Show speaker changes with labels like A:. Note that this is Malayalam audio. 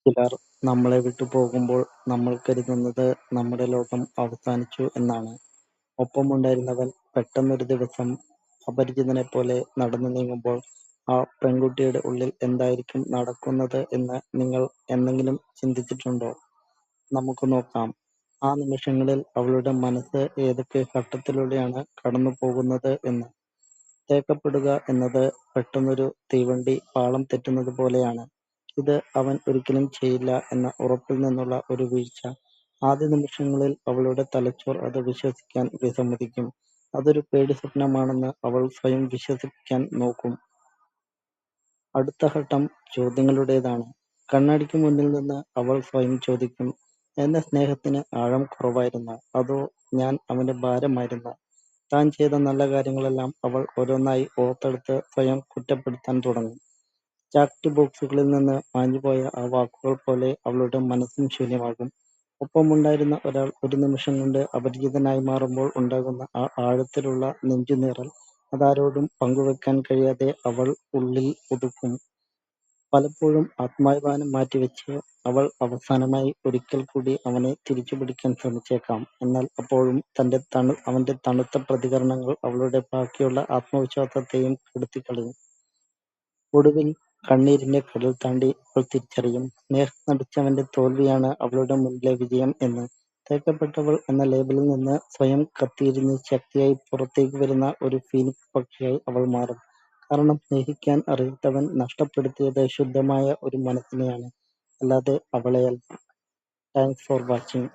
A: ചിലർ നമ്മളെ വിട്ടു പോകുമ്പോൾ നമ്മൾ കരുതുന്നത് നമ്മുടെ ലോകം അവസാനിച്ചു എന്നാണ്. ഒപ്പമുണ്ടായിരുന്നവൻ പെട്ടെന്നൊരു ദിവസം അപരിചിതനെപ്പോലെ നടന്നു നീങ്ങുമ്പോൾ ആ പെൺകുട്ടിയുടെ ഉള്ളിൽ എന്തായിരിക്കും നടക്കുന്നത് എന്ന് നിങ്ങൾ എന്നെങ്കിലും ചിന്തിച്ചിട്ടുണ്ടോ? നമുക്ക് നോക്കാം. ആ നിമിഷങ്ങളിൽ അവളുടെ മനസ്സ് ഏതൊക്കെ ഘട്ടത്തിലൂടെയാണ് കടന്നുപോകുന്നത് എന്ന്. തേക്കപ്പെടുക എന്നത് പെട്ടെന്നൊരു തീവണ്ടി പാളം തെറ്റുന്നത് പോലെയാണ്. ഇത് അവൻ ഒരിക്കലും ചെയ്യില്ല എന്ന ഉറപ്പിൽ നിന്നുള്ള ഒരു വീഴ്ച. ആദ്യ നിമിഷങ്ങളിൽ അവളുടെ തലച്ചോർ അത് വിശ്വസിക്കാൻ വിസമ്മതിക്കും. അതൊരു പേടിസ്വപ്നമാണെന്ന് അവൾ സ്വയം വിശ്വസിപ്പിക്കാൻ നോക്കും. അടുത്ത ഘട്ടം ചോദ്യങ്ങളുടേതാണ്. കണ്ണാടിക്ക് മുന്നിൽ നിന്ന് അവൾ സ്വയം ചോദിക്കും, എന്റെ സ്നേഹത്തിന് ആഴം കുറവായിരുന്നോ? അതോ ഞാൻ അവന്റെ ഭാരമായിരുന്നോ? താൻ ചെയ്ത നല്ല കാര്യങ്ങളെല്ലാം അവൾ ഓരോന്നായി ഓർത്തെടുത്ത് സ്വയം കുറ്റപ്പെടുത്താൻ തുടങ്ങും. ചാക്ട് ബോക്സുകളിൽ നിന്ന് മാഞ്ഞുപോയ ആ വാക്കുകൾ പോലെ അവളുടെ മനസ്സും ശൂന്യമാകും. ഒപ്പമുണ്ടായിരുന്ന ഒരാൾ ഒരു നിമിഷം കൊണ്ട് അപരിചിതനായി മാറുമ്പോൾ ഉണ്ടാകുന്ന ആ ആഴത്തിലുള്ള നെഞ്ചുനീറൽ അതാരോടും പങ്കുവെക്കാൻ കഴിയാതെ അവൾ ഉള്ളിൽ ഒതുക്കും. പലപ്പോഴും ആത്മാഭിമാനം മാറ്റിവെച്ച് അവൾ അവസാനമായി ഒരിക്കൽ കൂടി അവനെ തിരിച്ചുപിടിക്കാൻ ശ്രമിച്ചേക്കാം. എന്നാൽ അപ്പോഴും അവന്റെ തണുത്ത പ്രതികരണങ്ങൾ അവളുടെ ബാക്കിയുള്ള ആത്മവിശ്വാസത്തെയും കെടുത്തിക്കളയും. ഒടുവിൽ കണ്ണീരിന്റെ കടൽ താണ്ടി അവൾ തിരിച്ചറിയും, സ്നേഹം നടിച്ചവന്റെ തോൽവിയാണ് അവളുടെ മുന്നിലെ വിജയം എന്ന്. തേക്കപ്പെട്ടവൾ എന്ന ലേബലിൽ നിന്ന് സ്വയം കത്തിയെരിഞ്ഞ് ശക്തിയായി പുറത്തേക്ക് വരുന്ന ഒരു ഫീനിക്സ് പക്ഷിയായി അവൾ മാറും. കാരണം സ്നേഹിക്കാൻ അറിയാത്തവൻ നഷ്ടപ്പെടുത്തിയത് ശുദ്ധമായ ഒരു മനസ്സിനെയാണ്, അല്ലാതെ അവളെയല്ല. Thanks for watching.